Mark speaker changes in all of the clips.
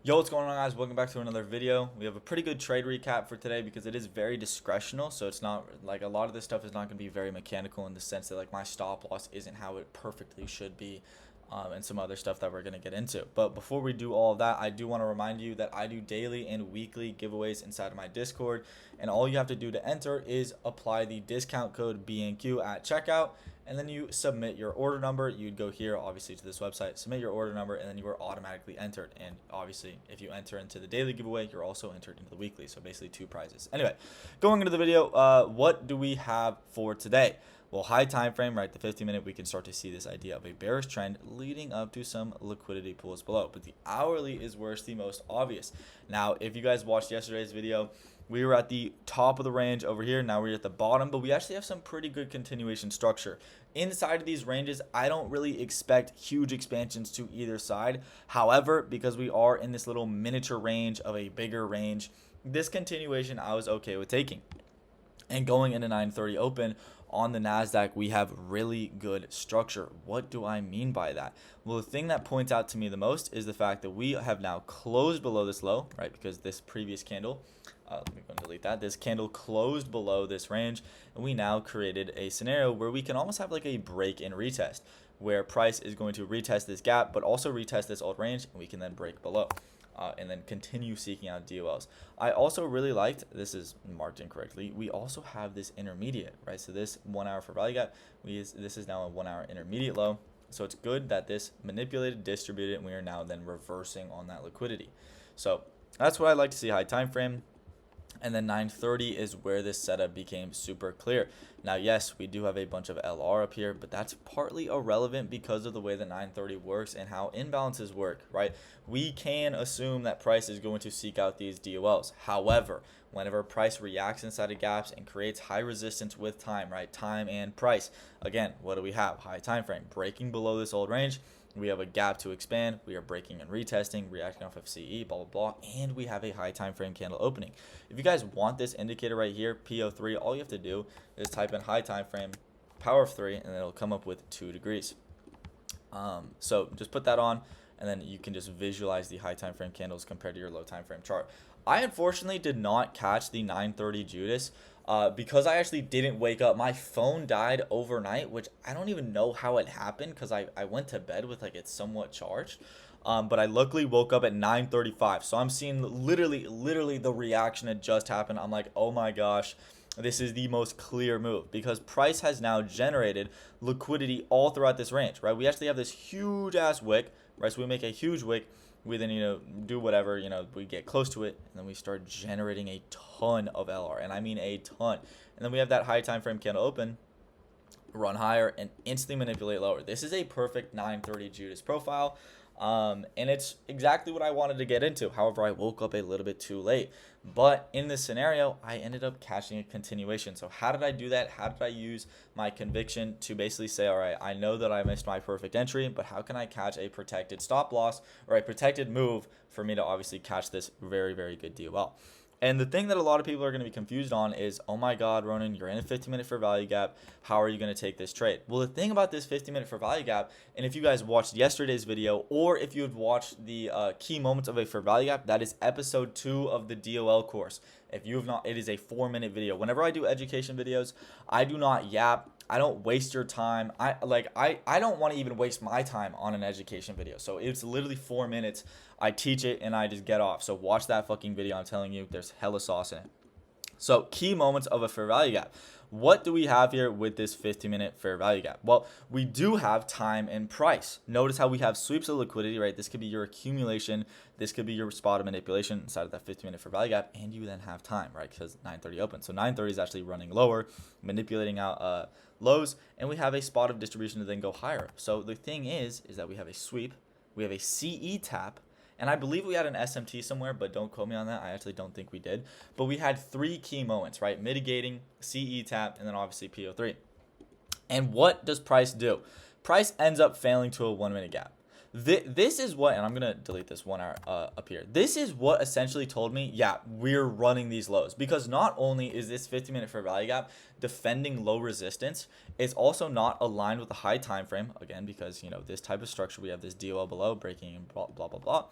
Speaker 1: Yo, what's going on, guys? Welcome back to another video. We have a pretty good trade recap for today because it is very discretional, so it's not like a lot of this stuff is not going to be very mechanical in the sense that like my stop loss isn't how it perfectly should be, and some other stuff that we're going to get into. But before we do all of that, I do want to remind you that I do daily and weekly giveaways inside of my Discord, and all you have to do to enter is apply the discount code BNQ at checkout, and then you submit your order number. You'd go here, obviously, to this website, submit your order number, and then you are automatically entered. And obviously, if you enter into the daily giveaway, you're also entered into the weekly. So basically 2 prizes. Anyway, going into the video, what do we have for today? Well, high time frame, right? The 50-minute, we can start to see this idea of a bearish trend leading up to some liquidity pools below. But the hourly is where it's the most obvious. Now, if you guys watched yesterday's video, we were at the top of the range over here. Now we're at the bottom, but we actually have some pretty good continuation structure. Inside of these ranges, I don't really expect huge expansions to either side. However, because we are in this little miniature range of a bigger range, this continuation I was okay with taking. And going into 9:30 open on the NASDAQ, we have really good structure. What do I mean by that? Well, the thing that points out to me the most is the fact that we have now closed below this low, right? Because this previous candle, let me go and delete that. This candle closed below this range, and we now created a scenario where we can almost have like a break and retest, where price is going to retest this gap, but also retest this old range, and we can then break below. And then continue seeking out DOLs. I also really liked, this is marked incorrectly, we also have this intermediate, right? So this 1 hour for value gap, this is now a 1 hour intermediate low. So it's good that this manipulated, distributed, and we are now then reversing on that liquidity. So that's what I like to see high time frame. And then 9:30 is where this setup became super clear. Now, yes, we do have a bunch of LR up here, but that's partly irrelevant because of the way that 9:30 works and how imbalances work, right? We can assume that price is going to seek out these DOLs. However, whenever price reacts inside of gaps and creates high resistance with time, right? Time and price. Again, what do we have? High time frame breaking below this old range. We have a gap to expand. We are breaking and retesting, reacting off of CE, blah, blah, blah. And we have a high time frame candle opening. If you guys want this indicator right here, PO3, all you have to do is type in high time frame, power of 3, and then it'll come up with 2 degrees. So just put that on, and then you can just visualize the high time frame candles compared to your low time frame chart. I unfortunately did not catch the 9:30 Judas. Because I actually didn't wake up. My phone died overnight, which I don't even know how it happened because I went to bed with like it somewhat charged. But I luckily woke up at 9:35. So I'm seeing literally the reaction that just happened. I'm like, oh my gosh, this is the most clear move because price has now generated liquidity all throughout this range, right? We actually have this huge ass wick, right? So we make a huge wick. We then, do whatever, we get close to it, and then we start generating a ton of LR, and I mean a ton. And then we have that high time frame candle open, run higher, and instantly manipulate lower. This is a perfect 9:30 Judas profile, and it's exactly what I wanted to get into. However, I woke up a little bit too late. But in this scenario, I ended up catching a continuation. So how did I do that? How did I use my conviction to basically say, all right, I know that I missed my perfect entry, but how can I catch a protected stop loss or a protected move for me to obviously catch this very, very good DOL? And the thing that a lot of people are going to be confused on is, oh my God, Ronan, you're in a 50-minute for value gap. How are you going to take this trade? Well, the thing about this 50-minute for value gap, and if you guys watched yesterday's video, or if you have watched the key moments of a for value gap, that is episode 2 of the DOL course. If you have not, it is a 4-minute video. Whenever I do education videos, I do not yap. I don't waste your time. I don't want to even waste my time on an education video. So it's literally 4 minutes. I teach it and I just get off. So watch that fucking video. I'm telling you, there's hella sauce in it. So key moments of a fair value gap. What do we have here with this 50-minute fair value gap? Well, we do have time and price. Notice how we have sweeps of liquidity, right? This could be your accumulation. This could be your spot of manipulation inside of that 50-minute fair value gap. And you then have time, right? Because 9:30 open. So 9:30 is actually running lower, manipulating out lows. And we have a spot of distribution to then go higher. So the thing is that we have a sweep. We have a CE tap. And I believe we had an SMT somewhere, but don't quote me on that. I actually don't think we did. But we had 3 key moments, right? Mitigating, CE tap, and then obviously PO3. And what does price do? Price ends up failing to a 1-minute gap. This is what, and I'm going to delete this 1 hour up here. This is what essentially told me, yeah, we're running these lows. Because not only is this 50-minute fair value gap defending low resistance, it's also not aligned with the high time frame. Again, because, this type of structure, we have this DOL below breaking and blah, blah, blah, blah.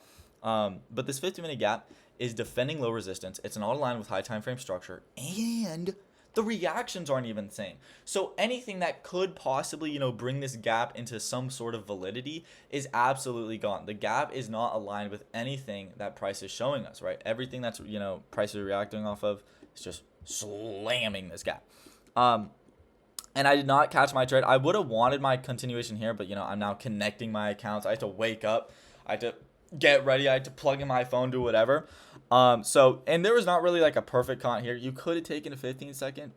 Speaker 1: But this 50-minute gap is defending low resistance. It's not aligned with high time frame structure, and the reactions aren't even the same. So anything that could possibly, bring this gap into some sort of validity is absolutely gone. The gap is not aligned with anything that price is showing us, right? Everything that's, price is reacting off of is just slamming this gap. And I did not catch my trade. I would have wanted my continuation here, but, I'm now connecting my accounts. I had to wake up. I had to get ready. I had to plug in my phone, do whatever. And there was not really like a perfect count here. You could have taken a 15-second,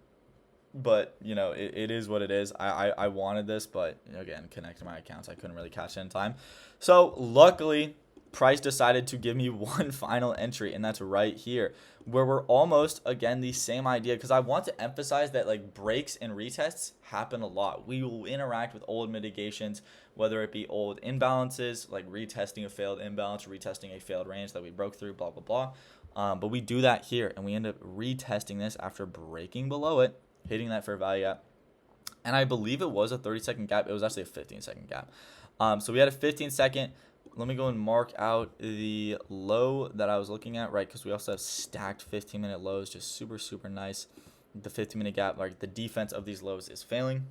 Speaker 1: but it is what it is. I wanted this, but again, connecting my accounts, I couldn't really catch it in time. So luckily, price decided to give me one final entry, and that's right here, where we're almost, again, the same idea, because I want to emphasize that like breaks and retests happen a lot. We will interact with old mitigations, whether it be old imbalances, like retesting a failed imbalance, retesting a failed range that we broke through, blah, blah, blah. But we do that here, and we end up retesting this after breaking below it, hitting that fair value gap. And I believe it was a 30-second gap. It was actually a 15-second gap. So we had a 15-second. Let me go and mark out the low that I was looking at, right? Because we also have stacked 15-minute lows, just super, super nice. The 15-minute gap, like the defense of these lows is failing.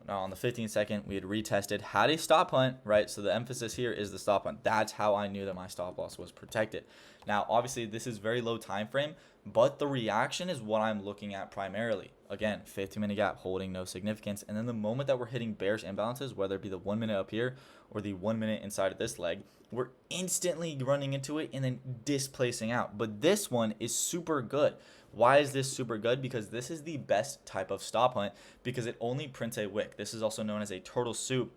Speaker 1: Now on the 15-second, we had retested, had a stop hunt, right? So the emphasis here is the stop hunt. That's how I knew that my stop loss was protected. Now, obviously, this is very low time frame, but the reaction is what I'm looking at primarily. Again, 15-minute gap holding no significance. And then the moment that we're hitting bearish imbalances, whether it be the 1 minute up here or the 1 minute inside of this leg, we're instantly running into it and then displacing out. But this one is super good. Why is this super good? Because this is the best type of stop hunt because it only prints a wick. This is also known as a turtle soup.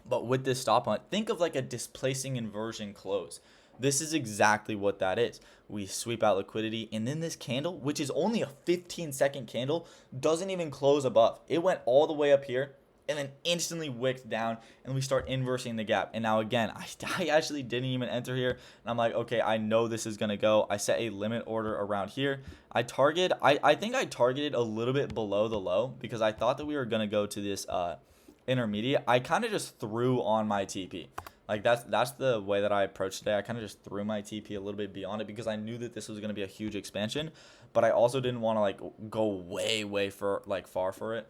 Speaker 1: But with this stop hunt, think of like a displacing inversion close. This is exactly what that is. We sweep out liquidity, and then this candle, which is only a 15-second candle, doesn't even close above. It went all the way up here and then instantly wicked down, and we start inversing the gap. And now again, I actually didn't even enter here, and I'm like, okay, I know this is gonna go. I set a limit order around here. I think I targeted a little bit below the low because I thought that we were gonna go to this intermediate. I kind of just threw on my TP. Like that's the way that I approached today. I kind of just threw my TP a little bit beyond it because I knew that this was going to be a huge expansion, but I also didn't want to like go way for like far for it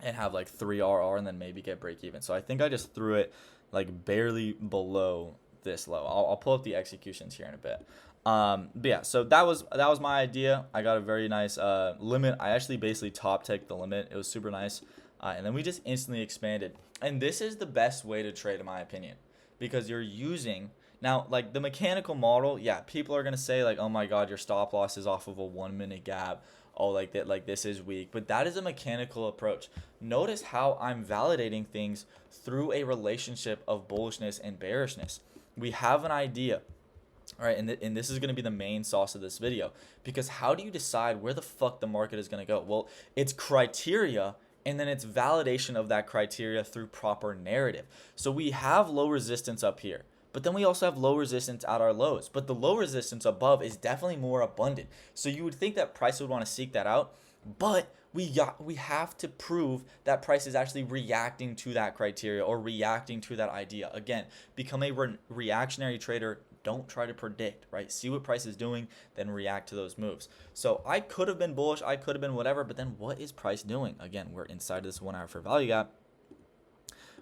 Speaker 1: and have like 3 RR and then maybe get break even. So I think I just threw it like barely below this low. I'll pull up the executions here in a bit. But yeah, so that was my idea. I got a very nice limit. I actually basically top ticked the limit. It was super nice. And then we just instantly expanded. And this is the best way to trade in my opinion. Because you're using now like the mechanical model, yeah, people are gonna say like, oh my god, your stop loss is off of a 1 minute gap, oh like that, like this is weak. But that is a mechanical approach. Notice how I'm validating things through a relationship of bullishness and bearishness. We have an idea, all right, and this is going to be the main sauce of this video, because how do you decide where the fuck the market is going to go? Well, it's criteria, and then it's validation of that criteria through proper narrative. So we have low resistance up here, but then we also have low resistance at our lows. But the low resistance above is definitely more abundant. So you would think that price would want to seek that out, but we have to prove that price is actually reacting to that criteria or reacting to that idea. Again, become a reactionary trader. Don't try to predict, right? See what price is doing, then react to those moves. So I could have been bullish, I could have been whatever, but then what is price doing? Again, we're inside this 1 hour fair value gap.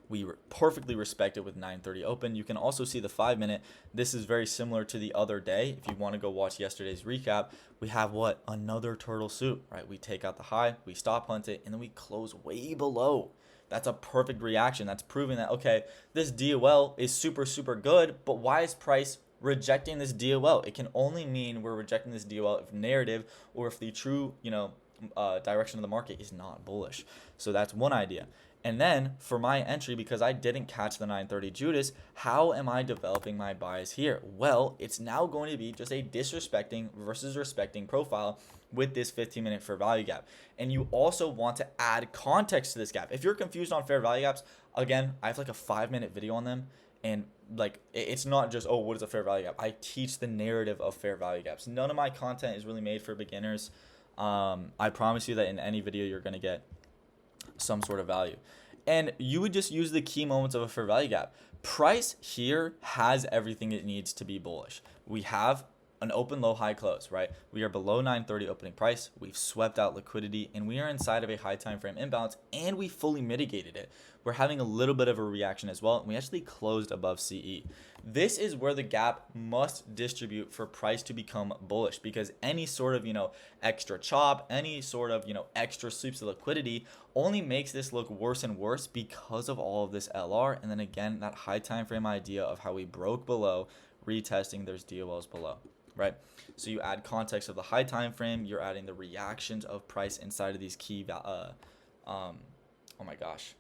Speaker 1: We perfectly respect it with 9:30 open. You can also see the 5 minute. This is very similar to the other day. If you want to go watch yesterday's recap, we have what? Another turtle soup, right? We take out the high, we stop hunt it, and then we close way below. That's a perfect reaction. That's proving that, okay, this DOL is super, super good, but why is price rejecting this DOL? It can only mean we're rejecting this DOL if narrative or if the true, direction of the market is not bullish. So that's one idea. And then for my entry, because I didn't catch the 9:30 Judas, how am I developing my bias here? Well, it's now going to be just a disrespecting versus respecting profile with this 15-minute fair value gap. And you also want to add context to this gap. If you're confused on fair value gaps, again, I have like a 5-minute video on them. And like, it's not just, oh, what is a fair value gap? I teach the narrative of fair value gaps. None of my content is really made for beginners. I promise you that in any video, you're going to get some sort of value. And you would just use the key moments of a fair value gap. Price here has everything it needs to be bullish. We have an open low high close, right? We are below 930 opening price. We've swept out liquidity and we are inside of a high time frame imbalance and we fully mitigated it. We're having a little bit of a reaction as well. And we actually closed above CE. This is where the gap must distribute for price to become bullish, because any sort of, extra chop, any sort of, extra sweeps of liquidity only makes this look worse and worse because of all of this LR. And then again, that high time frame idea of how we broke below, retesting, there's DOLs below. Right, so you add context of the high time frame, you're adding the reactions of price inside of these key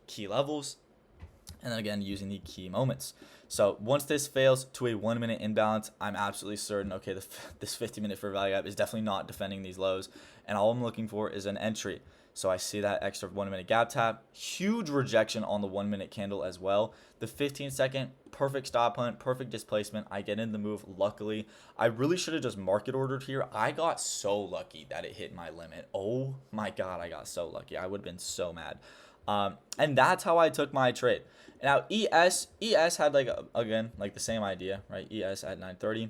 Speaker 1: key levels, and then again using the key moments. So once this fails to a 1 minute imbalance, I'm absolutely certain, okay, this 50-minute fair value gap is definitely not defending these lows, and all I'm looking for is an entry. So I see that extra 1 minute gap tap, huge rejection on the 1 minute candle as well. The 15-second, perfect stop hunt, perfect displacement. I get in the move, luckily. I really should have just market ordered here. I got so lucky that it hit my limit. Oh my God, I got so lucky. I would have been so mad. And that's how I took my trade. Now ES had like the same idea, right? ES at 930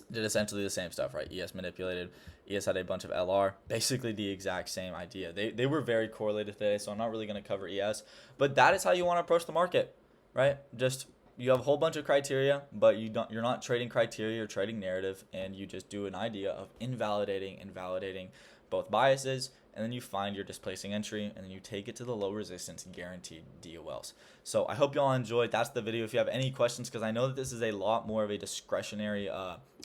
Speaker 1: did essentially the same stuff, right? ES manipulated. ES had a bunch of LR, basically the exact same idea. They were very correlated today, so I'm not really going to cover ES. But that is how you want to approach the market, right? Just you have a whole bunch of criteria, but you're not trading criteria, you're trading narrative, and you just do an idea of invalidating and validating both biases, and then you find your displacing entry, and then you take it to the low resistance guaranteed DOLs. So I hope you all enjoyed. That's the video. If you have any questions, because I know that this is a lot more of a discretionary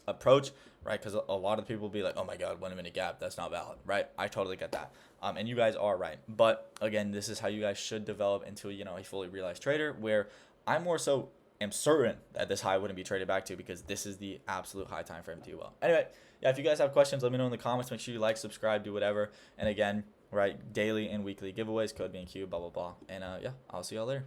Speaker 1: approach, right? Because a lot of people will be like, oh my God, 1 minute gap, that's not valid, right? I totally get that. And you guys are right. But again, this is how you guys should develop into, a fully realized trader, where I more so am certain that this high wouldn't be traded back to, because this is the absolute high time frame DOL. Anyway, yeah, if you guys have questions, let me know in the comments. Make sure you like, subscribe, do whatever. And again, right, daily and weekly giveaways, code being Q, blah, blah, blah. And yeah, I'll see y'all later.